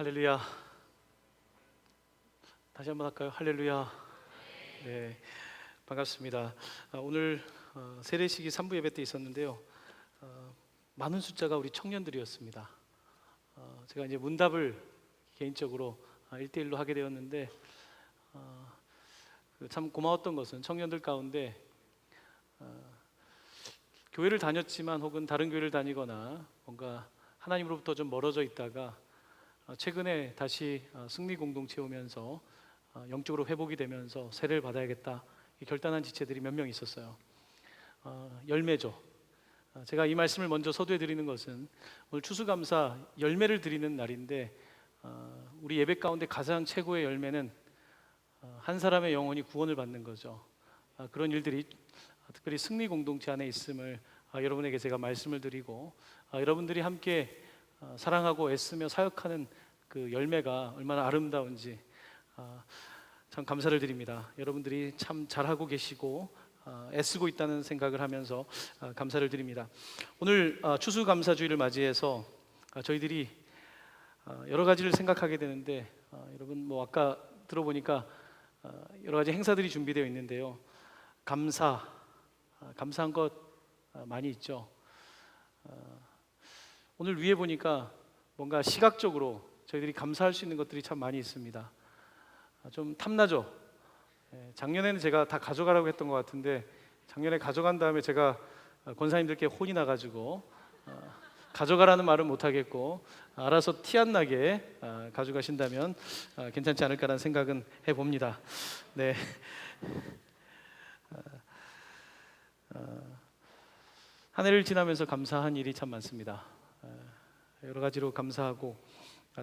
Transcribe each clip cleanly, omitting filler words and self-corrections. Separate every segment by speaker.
Speaker 1: 할렐루야. 다시 한번 할까요? 할렐루야. 네, 반갑습니다. 오늘 세례식이 3부 예배 때 있었는데요. 많은 숫자가 우리 청년들이었습니다. 제가 이제 문답을 개인적으로 1대1로 하게 되었는데 참 고마웠던 것은 청년들 가운데 교회를 다녔지만 혹은 다른 교회를 다니거나 뭔가 하나님으로부터 좀 멀어져 있다가 최근에 다시 승리 공동체 오면서 영적으로 회복이 되면서 세례를 받아야겠다 결단한 지체들이 몇 명 있었어요. 열매죠. 제가 이 말씀을 먼저 서두에 드리는 것은 오늘 추수감사 열매를 드리는 날인데 우리 예배 가운데 가장 최고의 열매는 한 사람의 영혼이 구원을 받는 거죠. 그런 일들이 특별히 승리 공동체 안에 있음을 여러분에게 제가 말씀을 드리고 여러분들이 함께 사랑하고 애쓰며 사역하는 그 열매가 얼마나 아름다운지 참 감사를 드립니다. 여러분들이 참 잘하고 계시고 애쓰고 있다는 생각을 하면서 감사를 드립니다. 오늘 추수감사주의를 맞이해서 저희들이 여러 가지를 생각하게 되는데 여러분 뭐 아까 들어보니까 여러 가지 행사들이 준비되어 있는데요. 감사한 것 많이 있죠. 오늘 위에 보니까 뭔가 시각적으로 저희들이 감사할 수 있는 것들이 참 많이 있습니다. 좀 탐나죠? 작년에는 제가 다 가져가라고 했던 것 같은데 작년에 가져간 다음에 제가 권사님들께 혼이 나가지고 가져가라는 말은 못하겠고 알아서 티 안 나게 가져가신다면 괜찮지 않을까라는 생각은 해봅니다. 네. 한 해를 지나면서 감사한 일이 참 많습니다. 여러 가지로 감사하고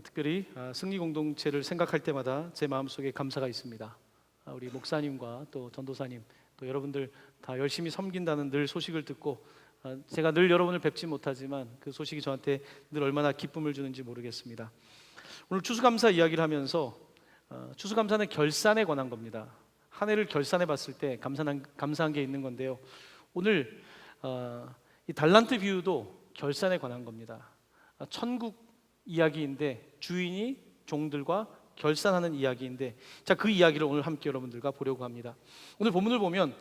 Speaker 1: 특별히 승리 공동체를 생각할 때마다 제 마음속에 감사가 있습니다. 우리 목사님과 또 전도사님 또 여러분들 다 열심히 섬긴다는 늘 소식을 듣고 제가 늘 여러분을 뵙지 못하지만 그 소식이 저한테 늘 얼마나 기쁨을 주는지 모르겠습니다. 오늘 추수감사 이야기를 하면서 추수감사는 결산에 관한 겁니다. 한 해를 결산해 봤을 때 감사한 게 있는 건데요. 오늘 이 달란트 비유도 결산에 관한 겁니다. 천국 이야기인데 주인이 종들과 결산하는 이야기인데 그 이야기를 오늘 함께 여러분들과 보려고 합니다. 오늘 본문을 보면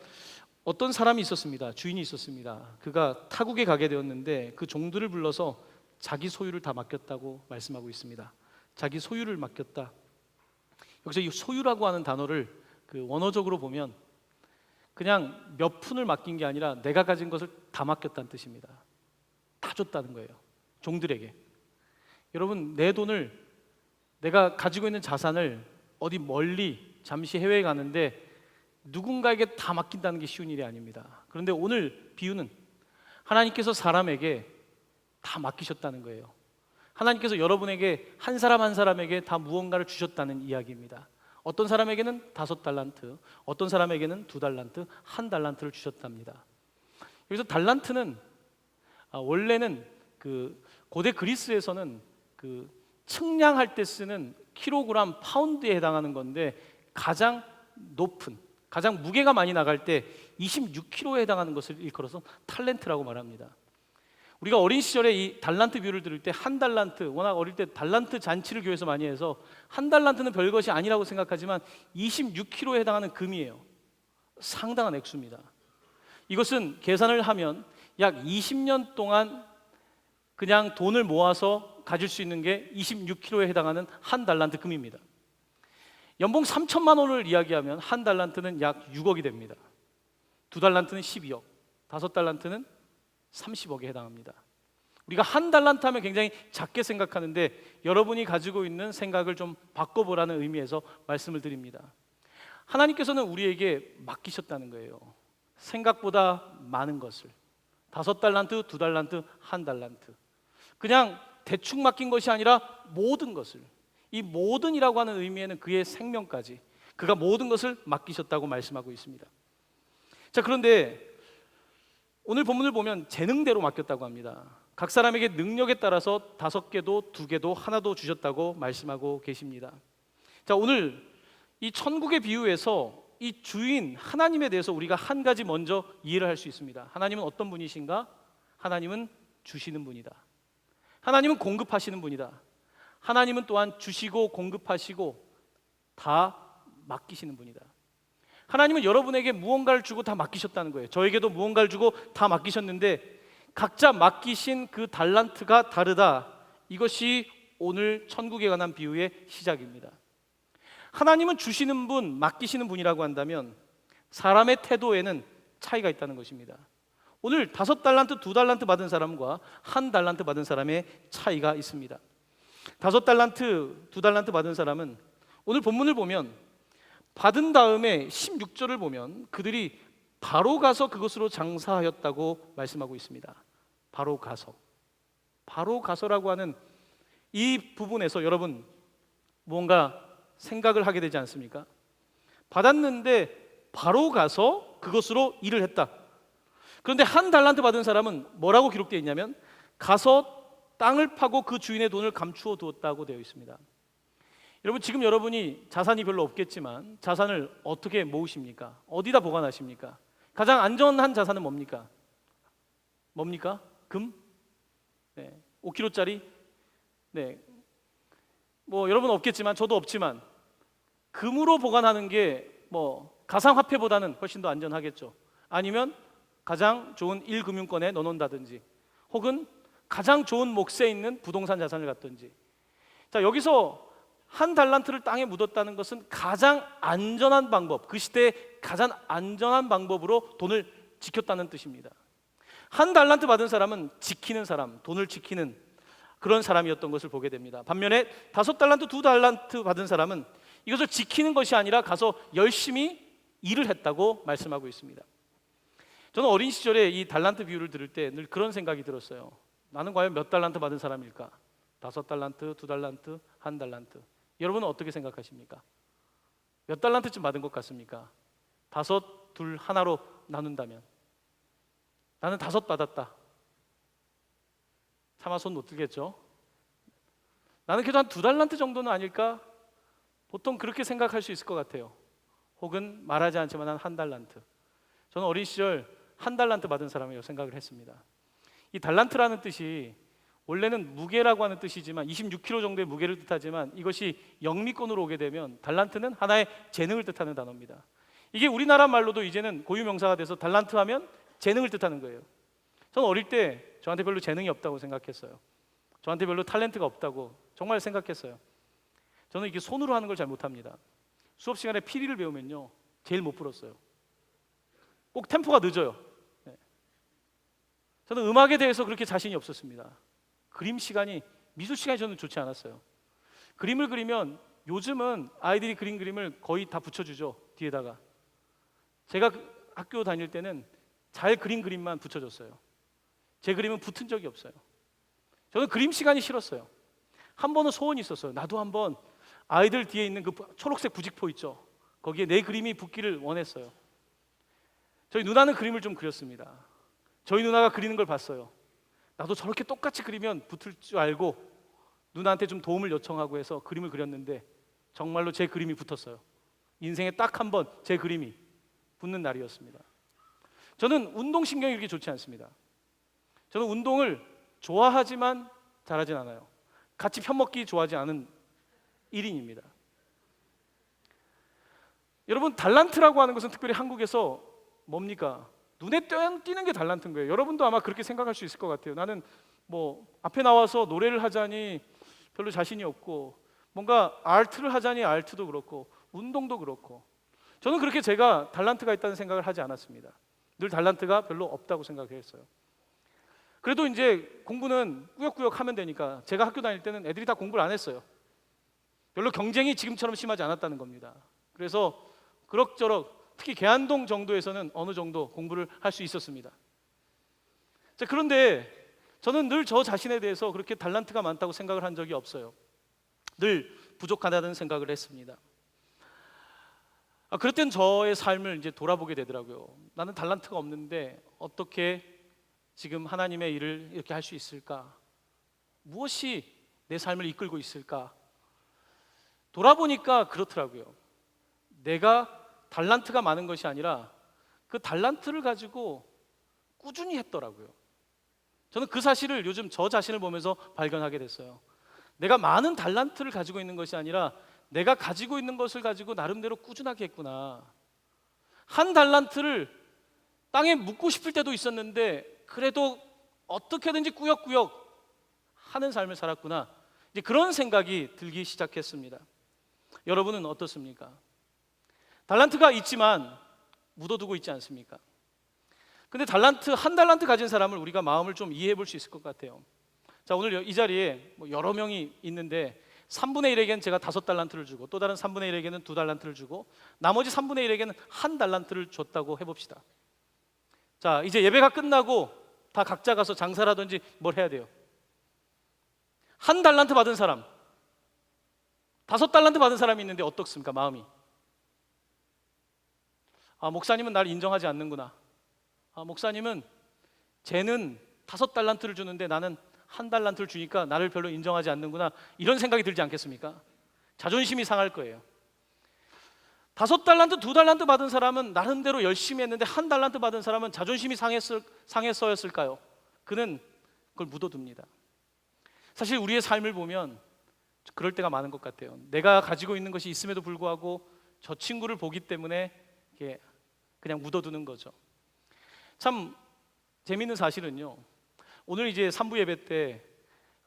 Speaker 1: 어떤 사람이 있었습니다. 주인이 있었습니다. 그가 타국에 가게 되었는데 그 종들을 불러서 자기 소유를 다 맡겼다고 말씀하고 있습니다. 자기 소유를 맡겼다. 여기서 이 소유라고 하는 단어를 그 원어적으로 보면 그냥 몇 푼을 맡긴 게 아니라 내가 가진 것을 다 맡겼다는 뜻입니다. 다 줬다는 거예요. 종들에게. 여러분, 내 돈을 내가 가지고 있는 자산을 어디 멀리 잠시 해외에 가는데 누군가에게 다 맡긴다는 게 쉬운 일이 아닙니다. 그런데 오늘 비유는 하나님께서 사람에게 다 맡기셨다는 거예요. 하나님께서 여러분에게 한 사람 한 사람에게 다 무언가를 주셨다는 이야기입니다. 어떤 사람에게는 5달란트, 어떤 사람에게는 2달란트, 1달란트를 주셨답니다. 여기서 달란트는 원래는 그 고대 그리스에서는 그 측량할 때 쓰는 킬로그램, 파운드에 해당하는 건데 가장 높은, 가장 무게가 많이 나갈 때 26kg에 해당하는 것을 일컬어서 탈렌트라고 말합니다. 우리가 어린 시절에 이 달란트 비유를 들을 때 1달란트, 워낙 어릴 때 달란트 잔치를 교회에서 많이 해서 1달란트는 별것이 아니라고 생각하지만 26kg에 해당하는 금이에요. 상당한 액수입니다. 이것은 계산을 하면 약 20년 동안 그냥 돈을 모아서 가질 수 있는 게 26kg에 해당하는 1달란트 금입니다. 연봉 3천만 원을 이야기하면 1달란트는 약 6억이 됩니다. 2달란트는 12억, 5달란트는 30억에 해당합니다. 우리가 1달란트 하면 굉장히 작게 생각하는데 여러분이 가지고 있는 생각을 좀 바꿔보라는 의미에서 말씀을 드립니다. 하나님께서는 우리에게 맡기셨다는 거예요. 생각보다 많은 것을. 5달란트, 2달란트, 1달란트. 그냥 대충 맡긴 것이 아니라 모든 것을, 이 모든이라고 하는 의미에는 그의 생명까지, 그가 모든 것을 맡기셨다고 말씀하고 있습니다. 자, 그런데 오늘 본문을 보면 재능대로 맡겼다고 합니다. 각 사람에게 능력에 따라서 5개도 2개도 하나도 주셨다고 말씀하고 계십니다. 자, 오늘 이 천국의 비유에서 이 주인 하나님에 대해서 우리가 한 가지 먼저 이해를 할 수 있습니다. 하나님은 어떤 분이신가? 하나님은 주시는 분이다. 하나님은 공급하시는 분이다. 하나님은 또한 주시고 공급하시고 다 맡기시는 분이다. 하나님은 여러분에게 무언가를 주고 다 맡기셨다는 거예요. 저에게도 무언가를 주고 다 맡기셨는데 각자 맡기신 그 달란트가 다르다. 이것이 오늘 천국에 관한 비유의 시작입니다. 하나님은 주시는 분, 맡기시는 분이라고 한다면 사람의 태도에는 차이가 있다는 것입니다. 오늘 5달란트, 2달란트 받은 사람과 1달란트 받은 사람의 차이가 있습니다. 5달란트, 2달란트 받은 사람은 오늘 본문을 보면 받은 다음에 16절을 보면 그들이 바로 가서 그것으로 장사하였다고 말씀하고 있습니다. 바로 가서라고 하는 이 부분에서 여러분 뭔가 생각을 하게 되지 않습니까? 받았는데 바로 가서 그것으로 일을 했다. 그런데 1달란트 받은 사람은 뭐라고 기록되어 있냐면 가서 땅을 파고 그 주인의 돈을 감추어 두었다고 되어 있습니다. 여러분 지금 여러분이 자산이 별로 없겠지만 자산을 어떻게 모으십니까? 어디다 보관하십니까? 가장 안전한 자산은 뭡니까? 금? 네, 5kg짜리? 네, 뭐 여러분 없겠지만 저도 없지만 금으로 보관하는 게 뭐 가상화폐보다는 훨씬 더 안전하겠죠. 아니면 가장 좋은 1금융권에 넣어놓는다든지 혹은 가장 좋은 몫에 있는 부동산 자산을 갖든지. 자, 여기서 1달란트를 땅에 묻었다는 것은 가장 안전한 방법, 그 시대에 가장 안전한 방법으로 돈을 지켰다는 뜻입니다. 1달란트 받은 사람은 지키는 사람, 돈을 지키는 그런 사람이었던 것을 보게 됩니다. 반면에 5달란트, 2달란트 받은 사람은 이것을 지키는 것이 아니라 가서 열심히 일을 했다고 말씀하고 있습니다. 저는 어린 시절에 이 달란트 비유를 들을 때 늘 그런 생각이 들었어요. 나는 과연 몇 달란트 받은 사람일까? 5달란트, 2달란트, 1달란트. 여러분은 어떻게 생각하십니까? 몇 달란트쯤 받은 것 같습니까? 5, 2, 하나로 나눈다면 나는 5 받았다. 차마 손 못 들겠죠? 나는 그래도 한 2달란트 정도는 아닐까? 보통 그렇게 생각할 수 있을 것 같아요. 혹은 말하지 않지만 한 1달란트. 저는 어린 시절 1달란트 받은 사람이라고 생각을 했습니다. 이 달란트라는 뜻이 원래는 무게라고 하는 뜻이지만 26kg 정도의 무게를 뜻하지만 이것이 영미권으로 오게 되면 달란트는 하나의 재능을 뜻하는 단어입니다. 이게 우리나라 말로도 이제는 고유명사가 돼서 달란트 하면 재능을 뜻하는 거예요. 저는 어릴 때 저한테 별로 재능이 없다고 생각했어요. 저한테 별로 탤런트가 없다고 정말 생각했어요. 저는 이게 손으로 하는 걸 잘 못합니다. 수업 시간에 피리를 배우면요 제일 못 불었어요. 꼭 템포가 늦어요. 네. 저는 음악에 대해서 그렇게 자신이 없었습니다. 그림 시간이, 미술 시간이 저는 좋지 않았어요. 그림을 그리면 요즘은 아이들이 그린 그림을 거의 다 붙여주죠, 뒤에다가. 제가 학교 다닐 때는 잘 그린 그림만 붙여줬어요. 제 그림은 붙은 적이 없어요. 저는 그림 시간이 싫었어요. 한 번은 소원이 있었어요. 나도 한번 아이들 뒤에 있는 그 초록색 부직포 있죠, 거기에 내 그림이 붙기를 원했어요. 저희 누나는 그림을 좀 그렸습니다. 저희 누나가 그리는 걸 봤어요. 나도 저렇게 똑같이 그리면 붙을 줄 알고 누나한테 좀 도움을 요청하고 해서 그림을 그렸는데 정말로 제 그림이 붙었어요. 인생에 딱 한 번 제 그림이 붙는 날이었습니다. 저는 운동신경이 그렇게 좋지 않습니다. 저는 운동을 좋아하지만 잘하진 않아요. 같이 편먹기 좋아하지 않은 1인입니다. 여러분, 달란트라고 하는 것은 특별히 한국에서 뭡니까? 눈에 띄는 게 달란트인 거예요. 여러분도 아마 그렇게 생각할 수 있을 것 같아요. 나는 뭐 앞에 나와서 노래를 하자니 별로 자신이 없고, 뭔가 아트를 하자니 아트도 그렇고 운동도 그렇고. 저는 그렇게 제가 달란트가 있다는 생각을 하지 않았습니다. 늘 달란트가 별로 없다고 생각했어요. 그래도 이제 공부는 꾸역꾸역 하면 되니까 제가 학교 다닐 때는 애들이 다 공부를 안 했어요. 별로 경쟁이 지금처럼 심하지 않았다는 겁니다. 그래서 그럭저럭 특히 계안동 정도에서는 어느 정도 공부를 할 수 있었습니다. 자, 그런데 저는 늘 저 자신에 대해서 그렇게 달란트가 많다고 생각을 한 적이 없어요. 늘 부족하다는 생각을 했습니다. 그럴 땐 저의 삶을 이제 돌아보게 되더라고요. 나는 달란트가 없는데 어떻게 지금 하나님의 일을 이렇게 할 수 있을까? 무엇이 내 삶을 이끌고 있을까? 돌아보니까 그렇더라고요. 내가 달란트가 많은 것이 아니라 그 달란트를 가지고 꾸준히 했더라고요. 저는 그 사실을 요즘 저 자신을 보면서 발견하게 됐어요. 내가 많은 달란트를 가지고 있는 것이 아니라 내가 가지고 있는 것을 가지고 나름대로 꾸준하게 했구나. 한 달란트를 땅에 묻고 싶을 때도 있었는데 그래도 어떻게든지 꾸역꾸역 하는 삶을 살았구나. 이제 그런 생각이 들기 시작했습니다. 여러분은 어떻습니까? 달란트가 있지만 묻어두고 있지 않습니까? 근데 한 달란트 가진 사람을 우리가 마음을 좀 이해해 볼 수 있을 것 같아요. 자, 오늘 이 자리에 여러 명이 있는데 3분의 1에게는 제가 5달란트를 주고 또 다른 3분의 1에게는 2달란트를 주고 나머지 3분의 1에게는 1달란트를 줬다고 해봅시다. 자, 이제 예배가 끝나고 다 각자 가서 장사를 하든지 뭘 해야 돼요. 1달란트 받은 사람, 5달란트 받은 사람이 있는데 어떻습니까? 마음이. 목사님은 날 인정하지 않는구나. 목사님은 쟤는 5달란트를 주는데 나는 1달란트를 주니까 나를 별로 인정하지 않는구나. 이런 생각이 들지 않겠습니까? 자존심이 상할 거예요. 5달란트, 2달란트 받은 사람은 나름대로 열심히 했는데 1달란트 받은 사람은 자존심이 상했어였을까요? 그는 그걸 묻어둡니다. 사실 우리의 삶을 보면 그럴 때가 많은 것 같아요. 내가 가지고 있는 것이 있음에도 불구하고 저 친구를 보기 때문에 그냥 묻어두는 거죠. 참 재미있는 사실은요, 오늘 이제 3부 예배 때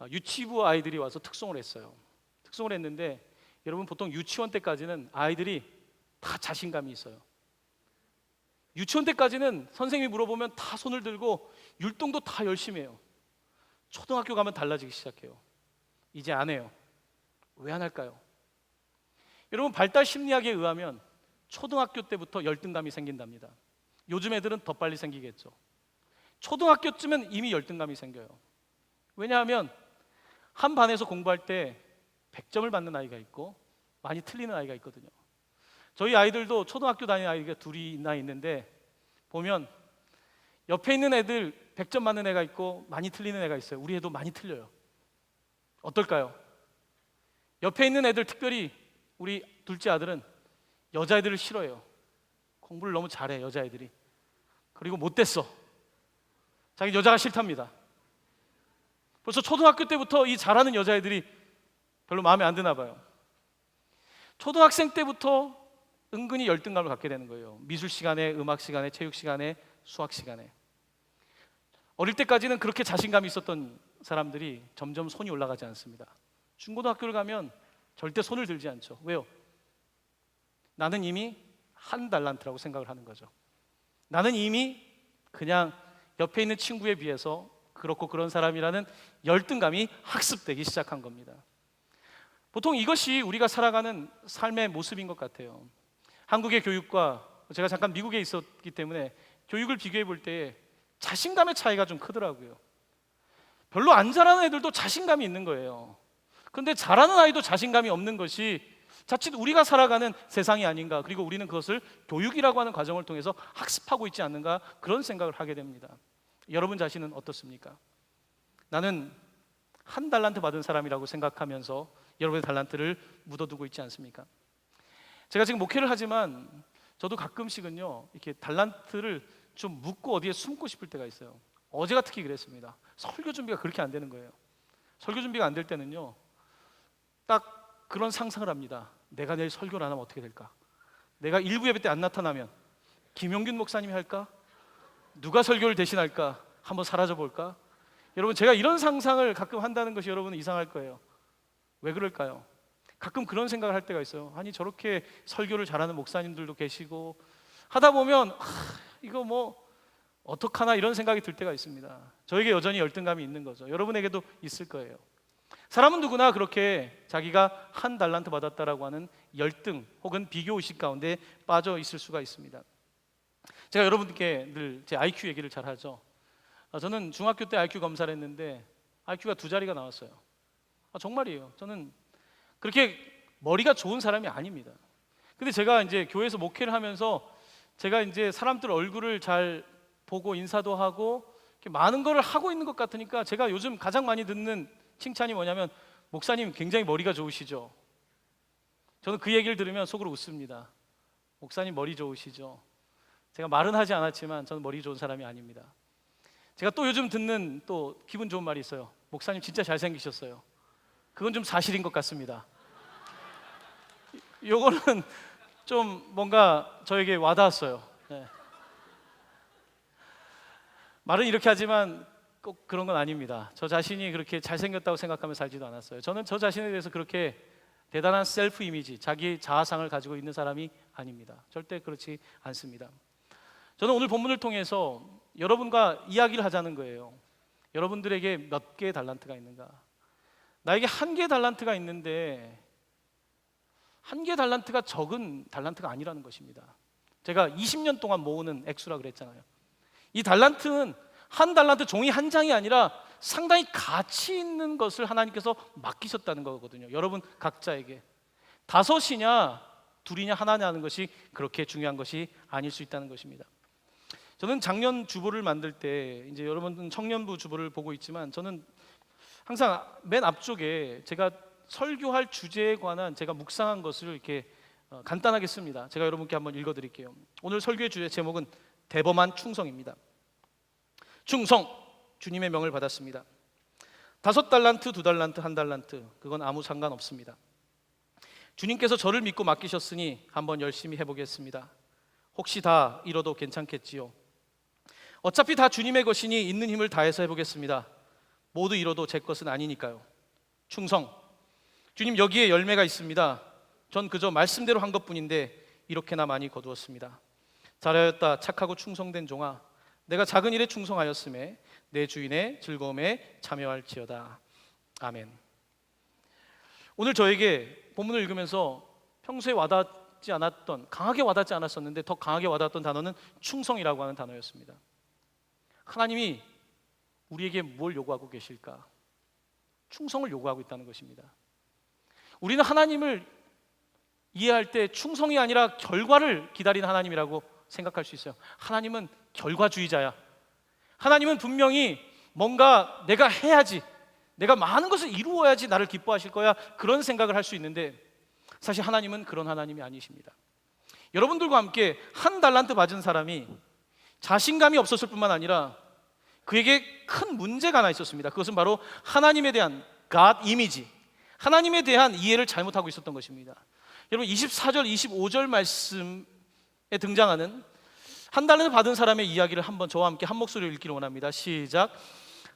Speaker 1: 유치부 아이들이 와서 특송을 했어요. 특송을 했는데 여러분, 보통 유치원 때까지는 아이들이 다 자신감이 있어요. 유치원 때까지는 선생님이 물어보면 다 손을 들고 율동도 다 열심히 해요. 초등학교 가면 달라지기 시작해요. 이제 안 해요. 왜 안 할까요? 여러분, 발달 심리학에 의하면 초등학교 때부터 열등감이 생긴답니다. 요즘 애들은 더 빨리 생기겠죠. 초등학교쯤은 이미 열등감이 생겨요. 왜냐하면 한 반에서 공부할 때 100점을 받는 아이가 있고 많이 틀리는 아이가 있거든요. 저희 아이들도 초등학교 다니는 아이가 둘이나 있는데 보면 옆에 있는 애들 100점 맞는 애가 있고 많이 틀리는 애가 있어요. 우리 애도 많이 틀려요. 어떨까요? 옆에 있는 애들, 특별히 우리 둘째 아들은 여자애들을 싫어해요. 공부를 너무 잘해, 여자애들이. 그리고 못됐어. 자기 여자가 싫답니다. 벌써 초등학교 때부터 이 잘하는 여자애들이 별로 마음에 안 드나 봐요. 초등학생 때부터 은근히 열등감을 갖게 되는 거예요. 미술 시간에, 음악 시간에, 체육 시간에, 수학 시간에. 어릴 때까지는 그렇게 자신감이 있었던 사람들이 점점 손이 올라가지 않습니다. 중고등학교를 가면 절대 손을 들지 않죠. 왜요? 나는 이미 1달란트라고 생각을 하는 거죠. 나는 이미 그냥 옆에 있는 친구에 비해서 그렇고 그런 사람이라는 열등감이 학습되기 시작한 겁니다. 보통 이것이 우리가 살아가는 삶의 모습인 것 같아요. 한국의 교육과, 제가 잠깐 미국에 있었기 때문에 교육을 비교해 볼 때 자신감의 차이가 좀 크더라고요. 별로 안 잘하는 애들도 자신감이 있는 거예요. 그런데 잘하는 아이도 자신감이 없는 것이 자칫 우리가 살아가는 세상이 아닌가, 그리고 우리는 그것을 교육이라고 하는 과정을 통해서 학습하고 있지 않는가, 그런 생각을 하게 됩니다. 여러분 자신은 어떻습니까? 나는 1달란트 받은 사람이라고 생각하면서 여러분의 달란트를 묻어두고 있지 않습니까? 제가 지금 목회를 하지만 저도 가끔씩은요, 이렇게 달란트를 좀 묻고 어디에 숨고 싶을 때가 있어요. 어제가 특히 그랬습니다. 설교 준비가 그렇게 안 되는 거예요. 설교 준비가 안 될 때는요, 딱 그런 상상을 합니다. 내가 내일 설교를 안 하면 어떻게 될까? 내가 1부 예배 때 안 나타나면 김용균 목사님이 할까? 누가 설교를 대신할까? 한번 사라져 볼까? 여러분, 제가 이런 상상을 가끔 한다는 것이 여러분은 이상할 거예요. 왜 그럴까요? 가끔 그런 생각을 할 때가 있어요. 아니, 저렇게 설교를 잘하는 목사님들도 계시고 하다 보면 이거 뭐 어떡하나, 이런 생각이 들 때가 있습니다. 저에게 여전히 열등감이 있는 거죠. 여러분에게도 있을 거예요. 사람은 누구나 그렇게 자기가 1달란트 받았다라고 하는 열등 혹은 비교의식 가운데 빠져 있을 수가 있습니다. 제가 여러분께 늘 제 IQ 얘기를 잘 하죠. 저는 중학교 때 IQ 검사를 했는데 IQ가 2자리가 나왔어요. 정말이에요. 저는 그렇게 머리가 좋은 사람이 아닙니다. 근데 제가 이제 교회에서 목회를 하면서 제가 이제 사람들 얼굴을 잘 보고 인사도 하고 이렇게 많은 거를 하고 있는 것 같으니까 제가 요즘 가장 많이 듣는 칭찬이 뭐냐면, 목사님 굉장히 머리가 좋으시죠. 저는 그 얘기를 들으면 속으로 웃습니다. 목사님 머리 좋으시죠. 제가 말은 하지 않았지만 저는 머리 좋은 사람이 아닙니다. 제가 또 요즘 듣는 또 기분 좋은 말이 있어요. 목사님 진짜 잘생기셨어요. 그건 좀 사실인 것 같습니다. 요거는 좀 뭔가 저에게 와닿았어요. 네. 말은 이렇게 하지만 꼭 그런 건 아닙니다. 저 자신이 그렇게 잘생겼다고 생각하며 살지도 않았어요. 저는 저 자신에 대해서 그렇게 대단한 셀프 이미지, 자기 자아상을 가지고 있는 사람이 아닙니다. 절대 그렇지 않습니다. 저는 오늘 본문을 통해서 여러분과 이야기를 하자는 거예요. 여러분들에게 몇 개의 달란트가 있는가? 나에게 한 개의 달란트가 있는데 한 개의 달란트가 적은 달란트가 아니라는 것입니다. 제가 20년 동안 모으는 액수라 그랬잖아요. 이 달란트는 한 달란트 종이 한 장이 아니라 상당히 가치 있는 것을 하나님께서 맡기셨다는 거거든요. 여러분 각자에게. 5이냐 2이냐 하나냐는 것이 그렇게 중요한 것이 아닐 수 있다는 것입니다. 저는 작년 주보를 만들 때 이제 여러분은 청년부 주보를 보고 있지만 저는 항상 맨 앞쪽에 제가 설교할 주제에 관한 제가 묵상한 것을 이렇게 간단하게 씁니다. 제가 여러분께 한번 읽어드릴게요. 오늘 설교의 주제 제목은 대범한 충성입니다. 충성, 주님의 명을 받았습니다. 5달란트, 2달란트, 1달란트 그건 아무 상관없습니다. 주님께서 저를 믿고 맡기셨으니 한번 열심히 해보겠습니다. 혹시 다 잃어도 괜찮겠지요. 어차피 다 주님의 것이니 있는 힘을 다해서 해보겠습니다. 모두 잃어도 제 것은 아니니까요. 충성, 주님 여기에 열매가 있습니다. 전 그저 말씀대로 한 것뿐인데 이렇게나 많이 거두었습니다. 잘하였다 착하고 충성된 종아, 내가 작은 일에 충성하였음에 내 주인의 즐거움에 참여할지어다. 아멘. 오늘 저에게 본문을 읽으면서 평소에 와닿지 않았던, 강하게 와닿지 않았었는데 더 강하게 와닿았던 단어는 충성이라고 하는 단어였습니다. 하나님이 우리에게 뭘 요구하고 계실까? 충성을 요구하고 있다는 것입니다. 우리는 하나님을 이해할 때 충성이 아니라 결과를 기다리는 하나님이라고 생각할 수 있어요. 하나님은 결과주의자야. 하나님은 분명히 뭔가 내가 해야지, 내가 많은 것을 이루어야지 나를 기뻐하실 거야, 그런 생각을 할 수 있는데 사실 하나님은 그런 하나님이 아니십니다. 여러분들과 함께 1달란트 받은 사람이 자신감이 없었을 뿐만 아니라 그에게 큰 문제가 하나 있었습니다. 그것은 바로 하나님에 대한 God 이미지, 하나님에 대한 이해를 잘못하고 있었던 것입니다. 여러분 24절 25절 말씀에 등장하는 1달란트 받은 사람의 이야기를 한번 저와 함께 한 목소리로 읽기를 원합니다. 시작.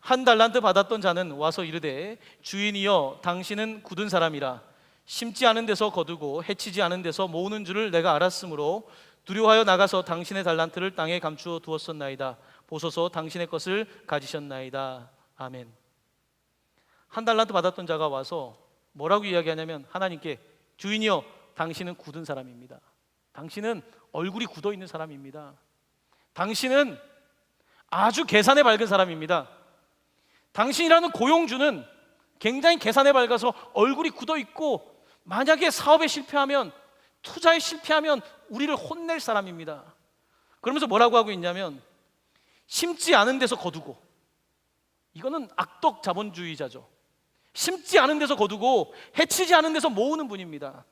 Speaker 1: 1달란트 받았던 자는 와서 이르되 주인이여 당신은 굳은 사람이라 심지 않은 데서 거두고 해치지 않은 데서 모으는 줄을 내가 알았으므로 두려워하여 나가서 당신의 달란트를 땅에 감추어 두었었나이다. 보소서 당신의 것을 가지셨나이다. 아멘. 1달란트 받았던 자가 와서 뭐라고 이야기하냐면 하나님께 주인이여 당신은 굳은 사람입니다. 당신은 얼굴이 굳어 있는 사람입니다. 당신은 아주 계산에 밝은 사람입니다. 당신이라는 고용주는 굉장히 계산에 밝아서 얼굴이 굳어 있고 만약에 사업에 실패하면, 투자에 실패하면 우리를 혼낼 사람입니다. 그러면서 뭐라고 하고 있냐면 심지 않은 데서 거두고, 이거는 악덕 자본주의자죠. 심지 않은 데서 거두고 해치지 않은 데서 모으는 분입니다.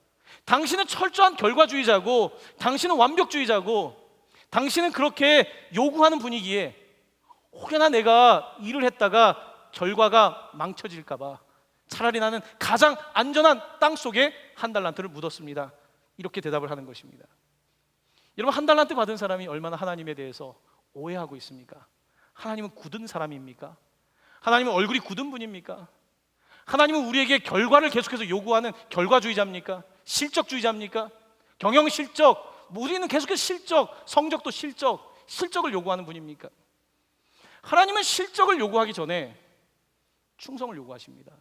Speaker 1: 당신은 철저한 결과주의자고 당신은 완벽주의자고 당신은 그렇게 요구하는 분이기에 혹여나 내가 일을 했다가 결과가 망쳐질까 봐 차라리 나는 가장 안전한 땅 속에 1달란트를 묻었습니다. 이렇게 대답을 하는 것입니다. 여러분 1달란트 받은 사람이 얼마나 하나님에 대해서 오해하고 있습니까? 하나님은 굳은 사람입니까? 하나님은 얼굴이 굳은 분입니까? 하나님은 우리에게 결과를 계속해서 요구하는 결과주의자입니까? 실적주의자입니까? 경영실적, 우리는 계속해서 실적, 성적도 실적을 요구하는 분입니까? 하나님은 실적을 요구하기 전에 충성을 요구하십니다.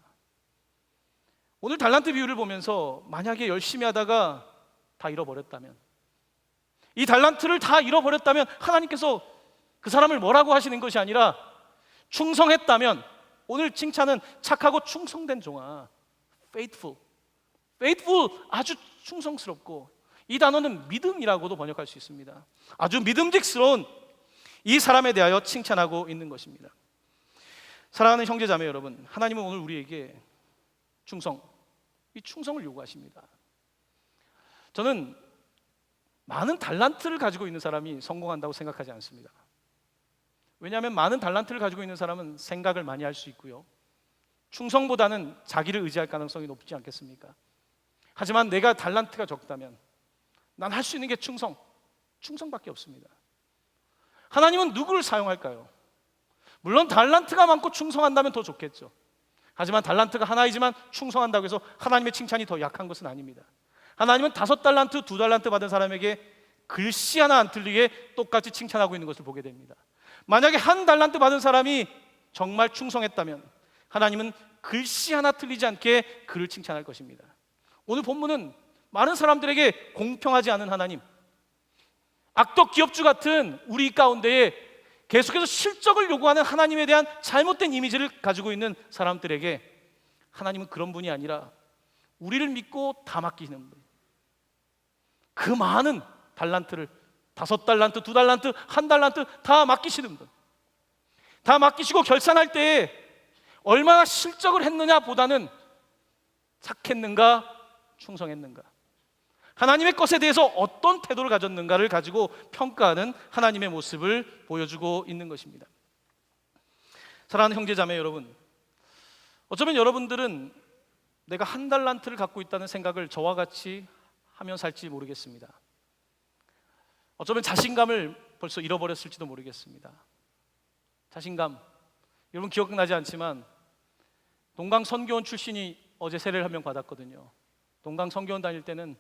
Speaker 1: 오늘 달란트 비유를 보면서 만약에 열심히 하다가 다 잃어버렸다면, 이 달란트를 다 잃어버렸다면 하나님께서 그 사람을 뭐라고 하시는 것이 아니라 충성했다면, 오늘 칭찬은 착하고 충성된 종아, faithful, 아주 충성스럽고, 이 단어는 믿음이라고도 번역할 수 있습니다. 아주 믿음직스러운 이 사람에 대하여 칭찬하고 있는 것입니다. 사랑하는 형제자매 여러분, 하나님은 오늘 우리에게 이 충성을 요구하십니다. 저는 많은 달란트를 가지고 있는 사람이 성공한다고 생각하지 않습니다. 왜냐하면 많은 달란트를 가지고 있는 사람은 생각을 많이 할 수 있고요, 충성보다는 자기를 의지할 가능성이 높지 않겠습니까? 하지만 내가 달란트가 적다면 난 할 수 있는 게 충성밖에 없습니다. 하나님은 누구를 사용할까요? 물론 달란트가 많고 충성한다면 더 좋겠죠. 하지만 달란트가 하나이지만 충성한다고 해서 하나님의 칭찬이 더 약한 것은 아닙니다. 하나님은 5달란트, 2달란트 받은 사람에게 글씨 하나 안 틀리게 똑같이 칭찬하고 있는 것을 보게 됩니다. 만약에 1달란트 받은 사람이 정말 충성했다면 하나님은 글씨 하나 틀리지 않게 그를 칭찬할 것입니다. 오늘 본문은 많은 사람들에게 공평하지 않은 하나님, 악덕 기업주 같은 우리 가운데에 계속해서 실적을 요구하는 하나님에 대한 잘못된 이미지를 가지고 있는 사람들에게 하나님은 그런 분이 아니라 우리를 믿고 다 맡기시는 분, 그 많은 달란트를 5달란트, 2달란트, 1달란트 다 맡기시는 분, 다 맡기시고 결산할 때에 얼마나 실적을 했느냐 보다는 착했는가, 충성했는가, 하나님의 것에 대해서 어떤 태도를 가졌는가를 가지고 평가하는 하나님의 모습을 보여주고 있는 것입니다. 사랑하는 형제자매 여러분, 어쩌면 여러분들은 내가 1달란트를 갖고 있다는 생각을 저와 같이 하며 살지 모르겠습니다. 어쩌면 자신감을 벌써 잃어버렸을지도 모르겠습니다. 자신감, 여러분 기억나지 않지만 동강 선교원 출신이 어제 세례를 한 명 받았거든요. 동강 선교원 다닐 때는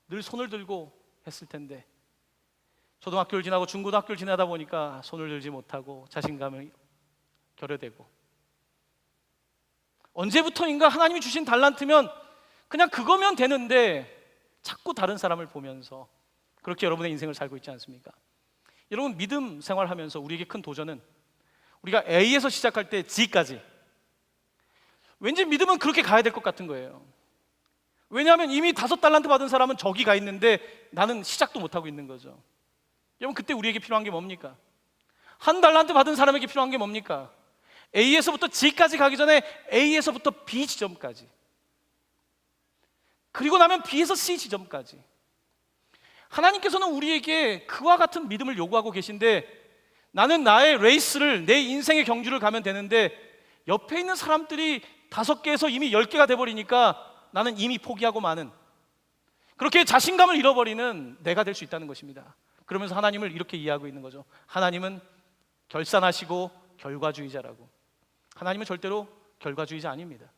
Speaker 1: 늘 손을 들고 했을 텐데 초등학교를 지나고 중고등학교를 지나다 보니까 손을 들지 못하고 자신감이 결여되고, 언제부터인가 하나님이 주신 달란트면 그냥 그거면 되는데 자꾸 다른 사람을 보면서 그렇게 여러분의 인생을 살고 있지 않습니까? 여러분, 믿음 생활하면서 우리에게 큰 도전은 우리가 A에서 시작할 때 G까지, 왠지 믿음은 그렇게 가야 될 것 같은 거예요. 왜냐하면 이미 5달란트 받은 사람은 저기 가 있는데 나는 시작도 못하고 있는 거죠. 여러분, 그때 우리에게 필요한 게 뭡니까? 1달란트 받은 사람에게 필요한 게 뭡니까? A에서부터 G까지 가기 전에 A에서부터 B 지점까지, 그리고 나면 B에서 C 지점까지. 하나님께서는 우리에게 그와 같은 믿음을 요구하고 계신데, 나는 나의 레이스를, 내 인생의 경주를 가면 되는데 옆에 있는 사람들이 5개에서 이미 10개가 돼버리니까 나는 이미 포기하고 마는, 그렇게 자신감을 잃어버리는 내가 될 수 있다는 것입니다. 그러면서 하나님을 이렇게 이해하고 있는 거죠. 하나님은 결산하시고 결과주의자라고. 하나님은 절대로 결과주의자 아닙니다.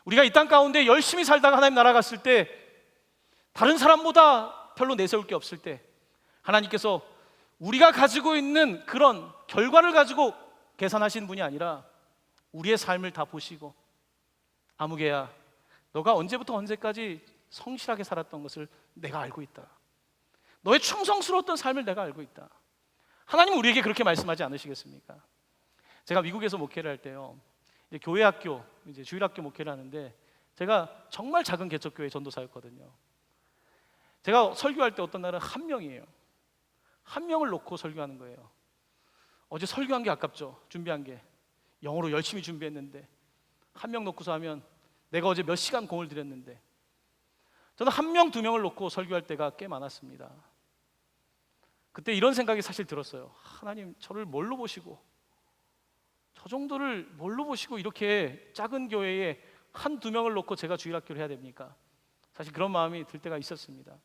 Speaker 1: 우리가 이 땅 가운데 열심히 살다가 하나님 나라 갔을 때 다른 사람보다 별로 내세울 게 없을 때 하나님께서 우리가 가지고 있는 그런 결과를 가지고 계산하시는 분이 아니라 우리의 삶을 다 보시고, 아무개야, 너가 언제부터 언제까지 성실하게 살았던 것을 내가 알고 있다. 너의 충성스러웠던 삶을 내가 알고 있다. 하나님은 우리에게 그렇게 말씀하지 않으시겠습니까? 제가 미국에서 목회를 할 때요, 이제 교회 학교, 이제 주일학교 목회를 하는데 제가 정말 작은 개척교회 전도사였거든요. 제가 설교할 때 어떤 날은 1명이에요. 1명을 놓고 설교하는 거예요. 어제 설교한 게 아깝죠. 준비한 게 영어로 열심히 준비했는데 1명 놓고서 하면 내가 어제 몇 시간 공을 들였는데, 저는 1명, 2명을 놓고 설교할 때가 꽤 많았습니다. 그때 이런 생각이 사실 들었어요. 하나님, 저를 뭘로 보시고, 저 정도를 뭘로 보시고 이렇게 작은 교회에 1, 2명을 놓고 제가 주일학교를 해야 됩니까? 사실 그런 마음이 들 때가 있었습니다.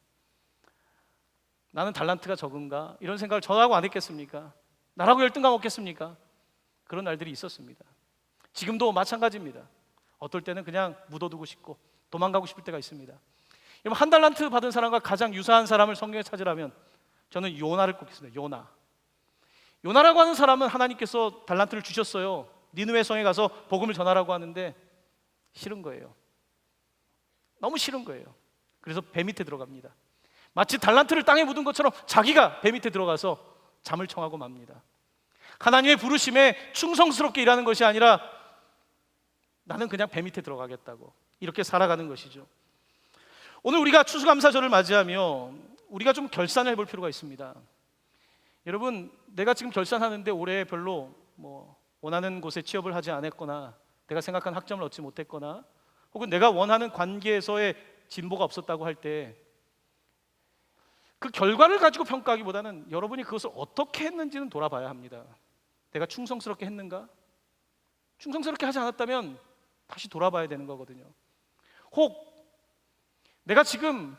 Speaker 1: 나는 달란트가 적은가? 이런 생각을 저하고 안 했겠습니까? 나라고 열등감 없겠습니까? 그런 날들이 있었습니다. 지금도 마찬가지입니다. 어떨 때는 그냥 묻어두고 싶고 도망가고 싶을 때가 있습니다. 여러분, 1달란트 받은 사람과 가장 유사한 사람을 성경에 찾으라면 저는 요나를 꼽겠습니다. 요나라고 하는 사람은 하나님께서 달란트를 주셨어요. 니느웨 성에 가서 복음을 전하라고 하는데 싫은 거예요. 너무 싫은 거예요. 그래서 배 밑에 들어갑니다. 마치 달란트를 땅에 묻은 것처럼 자기가 배 밑에 들어가서 잠을 청하고 맙니다. 하나님의 부르심에 충성스럽게 일하는 것이 아니라 나는 그냥 배 밑에 들어가겠다고 이렇게 살아가는 것이죠. 오늘 우리가 추수감사절을 맞이하며 우리가 좀 결산을 해볼 필요가 있습니다. 여러분, 내가 지금 결산하는데 올해 별로 원하는 곳에 취업을 하지 않았거나, 내가 생각한 학점을 얻지 못했거나, 혹은 내가 원하는 관계에서의 진보가 없었다고 할 때 그 결과를 가지고 평가하기보다는 여러분이 그것을 어떻게 했는지는 돌아봐야 합니다. 내가 충성스럽게 했는가? 충성스럽게 하지 않았다면 다시 돌아봐야 되는 거거든요. 혹 내가 지금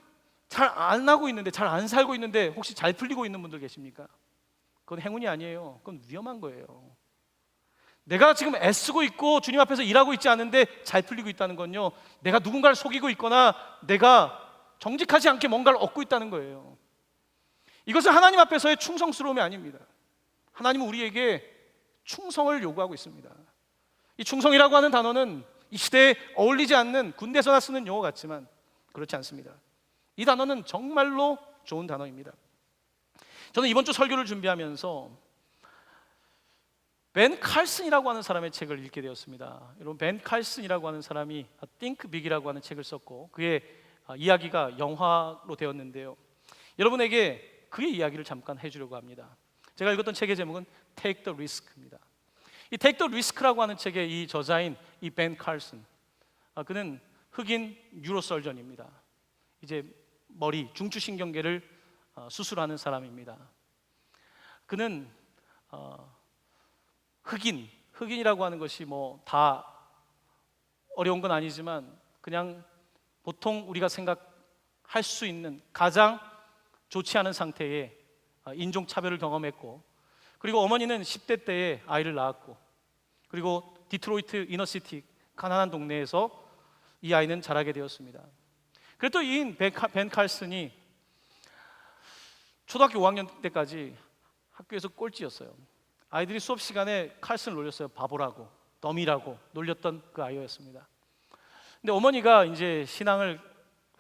Speaker 1: 잘 안 하고 있는데, 잘 안 살고 있는데 혹시 잘 풀리고 있는 분들 계십니까? 그건 행운이 아니에요. 그건 위험한 거예요. 내가 지금 애쓰고 있고 주님 앞에서 일하고 있지 않은데 잘 풀리고 있다는 건요, 내가 누군가를 속이고 있거나 내가 정직하지 않게 뭔가를 얻고 있다는 거예요. 이것은 하나님 앞에서의 충성스러움이 아닙니다. 하나님은 우리에게 충성을 요구하고 있습니다. 이 충성이라고 하는 단어는 이 시대에 어울리지 않는 군대에서나 쓰는 용어 같지만 그렇지 않습니다. 이 단어는 정말로 좋은 단어입니다. 저는 이번 주 설교를 준비하면서 벤 칼슨이라고 하는 사람의 책을 읽게 되었습니다. 여러분, 벤 칼슨이라고 하는 사람이 Think Big이라고 하는 책을 썼고 그의 이야기가 영화로 되었는데요, 여러분에게 그의 이야기를 잠깐 해주려고 합니다. 제가 읽었던 책의 제목은 Take the Risk입니다. 이 Take the Risk라고 하는 책의 이 저자인 이 벤 칼슨, 그는 흑인 뉴로설전입니다. 이제 머리 중추신경계를 수술하는 사람입니다. 그는 흑인이라고 하는 것이 뭐 다 어려운 건 아니지만 그냥 보통 우리가 생각할 수 있는 가장 좋지 않은 상태의 인종차별을 경험했고, 그리고 어머니는 10대 때에 아이를 낳았고, 그리고 디트로이트 이너시티 가난한 동네에서 이 아이는 자라게 되었습니다. 그래도 이 벤 칼슨이 초등학교 5학년 때까지 학교에서 꼴찌였어요. 아이들이 수업 시간에 칼슨을 놀렸어요. 바보라고, 덤이라고 놀렸던 그 아이였습니다. 근데 어머니가 이제 신앙을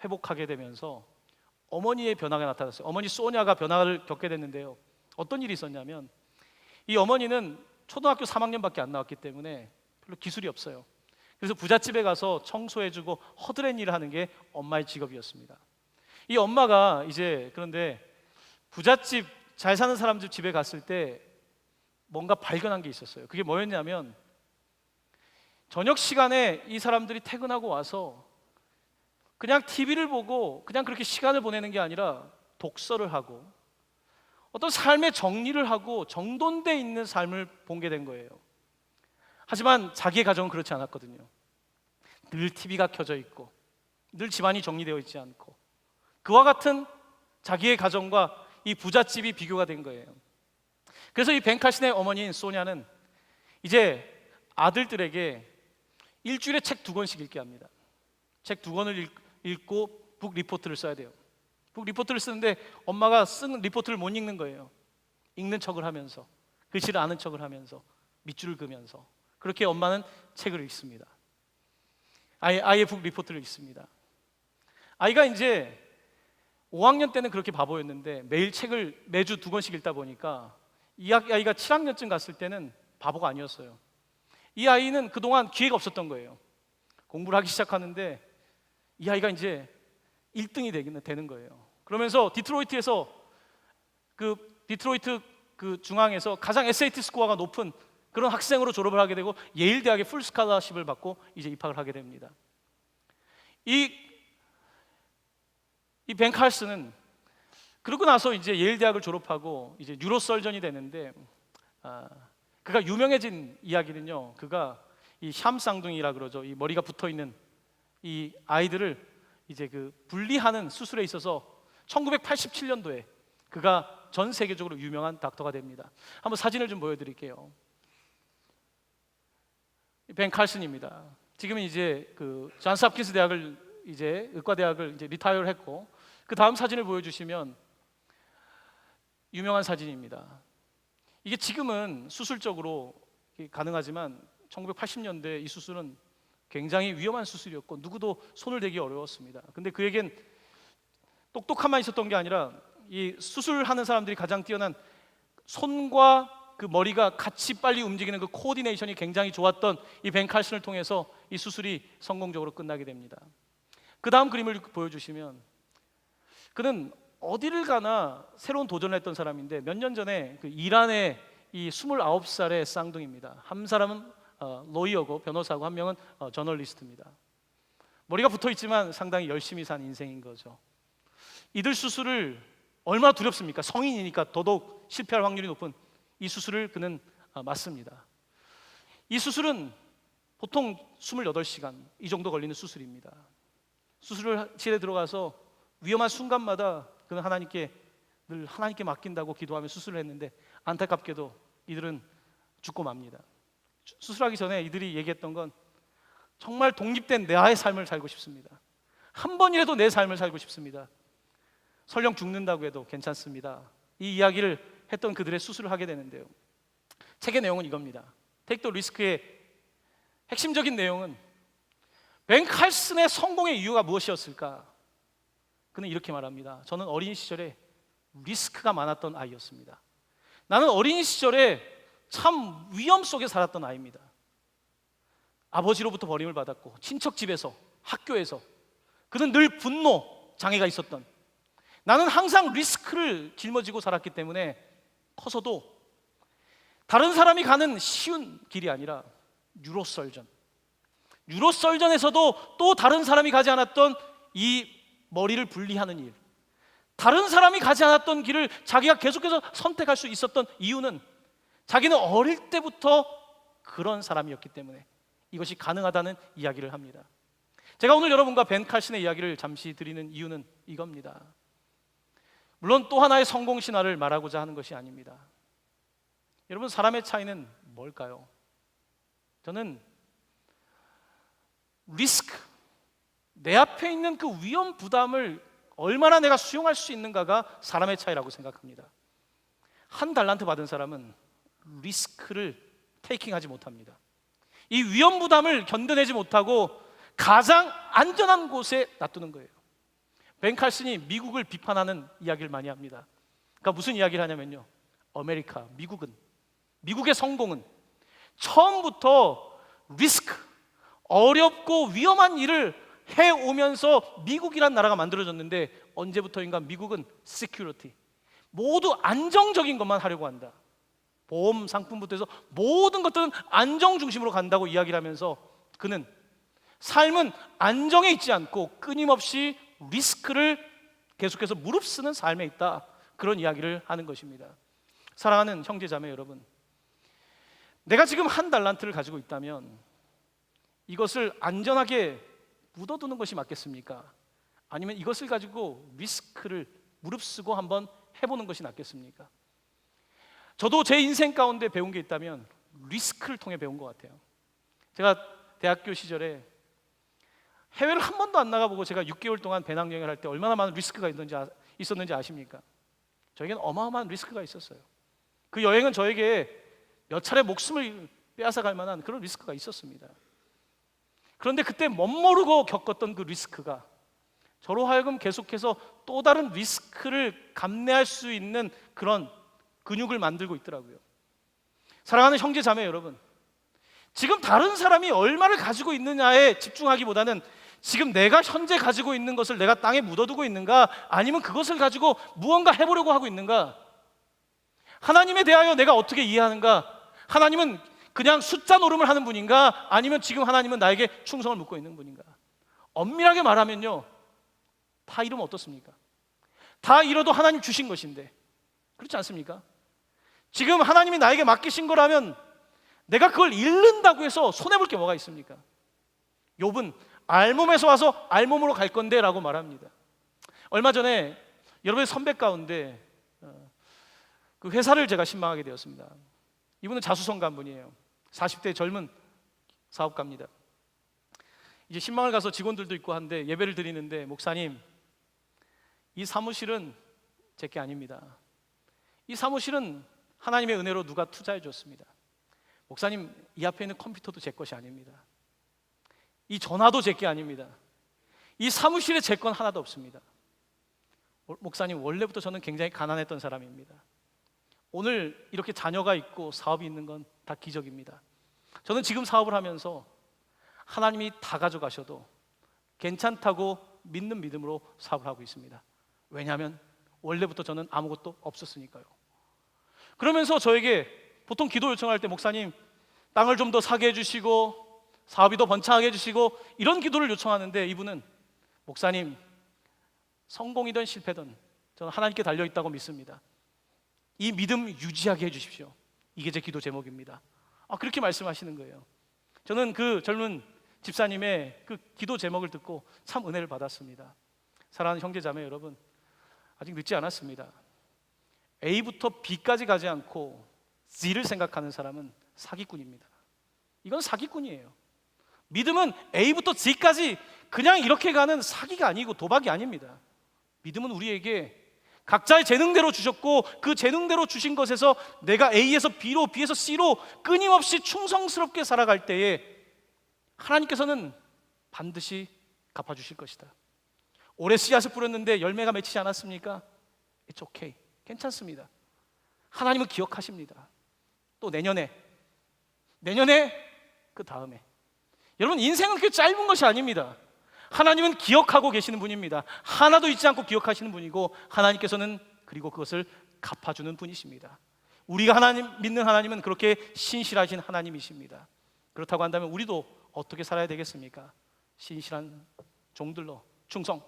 Speaker 1: 회복하게 되면서 어머니의 변화가 나타났어요. 어머니 소냐가 변화를 겪게 됐는데요, 어떤 일이 있었냐면 이 어머니는 초등학교 3학년밖에 안 나왔기 때문에 별로 기술이 없어요. 그래서 부잣집에 가서 청소해주고 허드렛 일을 하는 게 엄마의 직업이었습니다. 이 엄마가 이제 그런데 부잣집 잘 사는 사람들 집에 갔을 때 뭔가 발견한 게 있었어요. 그게 뭐였냐면 저녁 시간에 이 사람들이 퇴근하고 와서 그냥 TV를 보고 그냥 그렇게 시간을 보내는 게 아니라 독서를 하고 어떤 삶의 정리를 하고 정돈되어 있는 삶을 보게 된 거예요. 하지만 자기의 가정은 그렇지 않았거든요. 늘 TV가 켜져 있고 늘 집안이 정리되어 있지 않고, 그와 같은 자기의 가정과 이 부잣집이 비교가 된 거예요. 그래서 이 벤 칼슨의 어머니인 소냐는 이제 아들들에게 일주일에 책 2권씩 읽게 합니다. 책 2권을 읽고 북 리포트를 써야 돼요. 북 리포트를 쓰는데 엄마가 쓴 리포트를 못 읽는 거예요. 읽는 척을 하면서, 글씨를 아는 척을 하면서, 밑줄을 그면서 그렇게 엄마는 책을 읽습니다. 아이의 북 리포트를 읽습니다. 아이가 이제 5학년 때는 그렇게 바보였는데 매일 책을 매주 2권씩 읽다 보니까 이 아이가 7학년쯤 갔을 때는 바보가 아니었어요. 이 아이는 그동안 기회가 없었던 거예요. 공부를 하기 시작하는데 이 아이가 이제 1등이 되는 거예요. 그러면서 디트로이트 그 중앙에서 가장 SAT 스코어가 높은 그런 학생으로 졸업을 하게 되고 예일 대학에 풀 스칼러십을 받고 이제 입학을 하게 됩니다. 이 벤 칼슨은 그러고 나서 이제 예일 대학을 졸업하고 이제 뉴로설전이 되는데, 그가 유명해진 이야기는요, 그가 이 샴쌍둥이라 그러죠. 이 머리가 붙어 있는 이 아이들을 이제 그 분리하는 수술에 있어서 1987년도에 그가 전 세계적으로 유명한 닥터가 됩니다. 한번 사진을 좀 보여드릴게요. 벤 칼슨입니다. 지금은 이제 그 존스 홉킨스 대학을 이제 의과대학을 이제 리타이어를 했고, 그 다음 사진을 보여주시면 유명한 사진입니다. 이게 지금은 수술적으로 가능하지만 1980년대 이 수술은 굉장히 위험한 수술이었고 누구도 손을 대기 어려웠습니다. 근데 그에겐 똑똑함만 있었던 게 아니라 이 수술하는 사람들이 가장 뛰어난 손과 그 머리가 같이 빨리 움직이는 그 코디네이션이 굉장히 좋았던 이 벤 칼슨을 통해서 이 수술이 성공적으로 끝나게 됩니다. 그 다음 그림을 보여주시면 그는 어디를 가나 새로운 도전을 했던 사람인데 몇 년 전에 그 이란의 이 29살의 쌍둥이입니다. 한 사람은 로이어고 변호사고 한 명은 저널리스트입니다. 머리가 붙어 있지만 상당히 열심히 산 인생인 거죠. 이들 수술을 얼마나 두렵습니까? 성인이니까 더더욱 실패할 확률이 높은 이 수술을 그는 맞습니다. 이 수술은 보통 28시간 이 정도 걸리는 수술입니다. 수술실에 들어가서 위험한 순간마다 그는 늘 하나님께 맡긴다고 기도하며 수술을 했는데, 안타깝게도 이들은 죽고 맙니다. 수술하기 전에 이들이 얘기했던 건 정말 독립된 나의 삶을 살고 싶습니다. 한 번이라도 내 삶을 살고 싶습니다. 설령 죽는다고 해도 괜찮습니다. 이 이야기를 했던 그들의 수술을 하게 되는데요, 책의 내용은 이겁니다. 테이크 더 리스크의 핵심적인 내용은 벤 칼슨의 성공의 이유가 무엇이었을까? 그는 이렇게 말합니다. 저는 어린 시절에 리스크가 많았던 아이였습니다. 나는 어린 시절에 참 위험 속에 살았던 아이입니다. 아버지로부터 버림을 받았고, 친척 집에서, 학교에서 그는 늘 분노 장애가 있었던, 나는 항상 리스크를 짊어지고 살았기 때문에 커서도 다른 사람이 가는 쉬운 길이 아니라 뉴로설전에서도 또 다른 사람이 가지 않았던 이 머리를 분리하는 일, 다른 사람이 가지 않았던 길을 자기가 계속해서 선택할 수 있었던 이유는 자기는 어릴 때부터 그런 사람이었기 때문에 이것이 가능하다는 이야기를 합니다. 제가 오늘 여러분과 벤 칼슨의 이야기를 잠시 드리는 이유는 이겁니다. 물론 또 하나의 성공 신화를 말하고자 하는 것이 아닙니다. 여러분, 사람의 차이는 뭘까요? 저는 리스크, 내 앞에 있는 그 위험 부담을 얼마나 내가 수용할 수 있는가가 사람의 차이라고 생각합니다. 한 달란트 받은 사람은 리스크를 테이킹하지 못합니다. 이 위험 부담을 견뎌내지 못하고 가장 안전한 곳에 놔두는 거예요. 벤 칼슨이 미국을 비판하는 이야기를 많이 합니다. 그러니까 무슨 이야기를 하냐면요, 미국의 성공은 처음부터 리스크, 어렵고 위험한 일을 해오면서 미국이란 나라가 만들어졌는데, 언제부터인가 미국은 시큐리티, 모두 안정적인 것만 하려고 한다. 보험 상품부터 해서 모든 것들은 안정 중심으로 간다고 이야기를 하면서, 그는 삶은 안정에 있지 않고 끊임없이 리스크를 계속해서 무릅쓰는 삶에 있다, 그런 이야기를 하는 것입니다. 사랑하는 형제 자매 여러분, 내가 지금 한 달란트를 가지고 있다면 이것을 안전하게 묻어두는 것이 맞겠습니까? 아니면 이것을 가지고 리스크를 무릅쓰고 한번 해보는 것이 낫겠습니까? 저도 제 인생 가운데 배운 게 있다면 리스크를 통해 배운 것 같아요. 제가 대학교 시절에 해외를 한 번도 안 나가보고 제가 6개월 동안 배낭여행을 할 때 얼마나 많은 리스크가 있었는지 아십니까? 저에게는 어마어마한 리스크가 있었어요. 그 여행은 저에게 몇 차례 목숨을 빼앗아갈 만한 그런 리스크가 있었습니다. 그런데 그때 멋모르고 겪었던 그 리스크가 저로 하여금 계속해서 또 다른 리스크를 감내할 수 있는 그런 근육을 만들고 있더라고요. 사랑하는 형제 자매 여러분, 지금 다른 사람이 얼마를 가지고 있느냐에 집중하기보다는 지금 내가 현재 가지고 있는 것을 내가 땅에 묻어두고 있는가, 아니면 그것을 가지고 무언가 해보려고 하고 있는가, 하나님에 대하여 내가 어떻게 이해하는가, 하나님은 그냥 숫자 노름을 하는 분인가, 아니면 지금 하나님은 나에게 충성을 묻고 있는 분인가. 엄밀하게 말하면요, 다 잃으면 어떻습니까? 다 잃어도 하나님 주신 것인데, 그렇지 않습니까? 지금 하나님이 나에게 맡기신 거라면 내가 그걸 잃는다고 해서 손해볼 게 뭐가 있습니까? 욥은 알몸에서 와서 알몸으로 갈 건데 라고 말합니다. 얼마 전에 여러분의 선배 가운데 그 회사를 제가 신방하게 되었습니다. 이분은 자수성가한 분이에요. 40대 젊은 사업가입니다. 이제 신방을 가서 직원들도 있고 한데 예배를 드리는데, 목사님, 이 사무실은 제 게 아닙니다. 이 사무실은 하나님의 은혜로 누가 투자해 줬습니다. 목사님, 이 앞에 있는 컴퓨터도 제 것이 아닙니다. 이 전화도 제 게 아닙니다. 이 사무실에 제 건 하나도 없습니다. 목사님, 원래부터 저는 굉장히 가난했던 사람입니다. 오늘 이렇게 자녀가 있고 사업이 있는 건 다 기적입니다. 저는 지금 사업을 하면서 하나님이 다 가져가셔도 괜찮다고 믿는 믿음으로 사업을 하고 있습니다. 왜냐하면 원래부터 저는 아무것도 없었으니까요. 그러면서 저에게 보통 기도 요청할 때, 목사님, 땅을 좀 더 사게 해주시고 사업이 더 번창하게 해주시고, 이런 기도를 요청하는데, 이분은 목사님, 성공이든 실패든 저는 하나님께 달려있다고 믿습니다. 이 믿음 유지하게 해주십시오. 이게 제 기도 제목입니다. 그렇게 말씀하시는 거예요. 저는 그 젊은 집사님의 그 기도 제목을 듣고 참 은혜를 받았습니다. 사랑하는 형제자매 여러분, 아직 늦지 않았습니다. A부터 B까지 가지 않고 Z를 생각하는 사람은 사기꾼입니다. 이건 사기꾼이에요. 믿음은 A부터 Z까지 그냥 이렇게 가는 사기가 아니고 도박이 아닙니다. 믿음은 우리에게 각자의 재능대로 주셨고, 그 재능대로 주신 것에서 내가 A에서 B로, B에서 C로 끊임없이 충성스럽게 살아갈 때에 하나님께서는 반드시 갚아주실 것이다. 올해 씨앗을 뿌렸는데 열매가 맺히지 않았습니까? It's okay. 괜찮습니다. 하나님은 기억하십니다. 또 내년에 그 다음에. 여러분, 인생은 그렇게 짧은 것이 아닙니다. 하나님은 기억하고 계시는 분입니다. 하나도 잊지 않고 기억하시는 분이고, 하나님께서는 그리고 그것을 갚아주는 분이십니다. 우리가 믿는 하나님은 그렇게 신실하신 하나님이십니다. 그렇다고 한다면 우리도 어떻게 살아야 되겠습니까? 신실한 종들로 충성,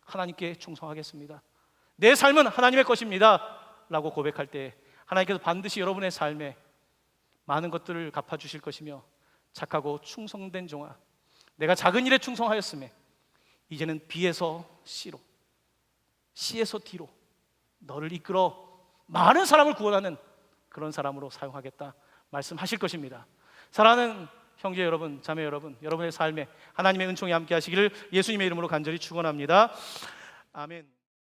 Speaker 1: 하나님께 충성하겠습니다. 내 삶은 하나님의 것입니다 라고 고백할 때 하나님께서 반드시 여러분의 삶에 많은 것들을 갚아주실 것이며, 착하고 충성된 종아, 내가 작은 일에 충성하였음에 이제는 B에서 C로, C에서 D로 너를 이끌어 많은 사람을 구원하는 그런 사람으로 사용하겠다 말씀하실 것입니다. 사랑하는 형제 여러분, 자매 여러분, 여러분의 삶에 하나님의 은총이 함께 하시기를 예수님의 이름으로 간절히 축원합니다. 아멘.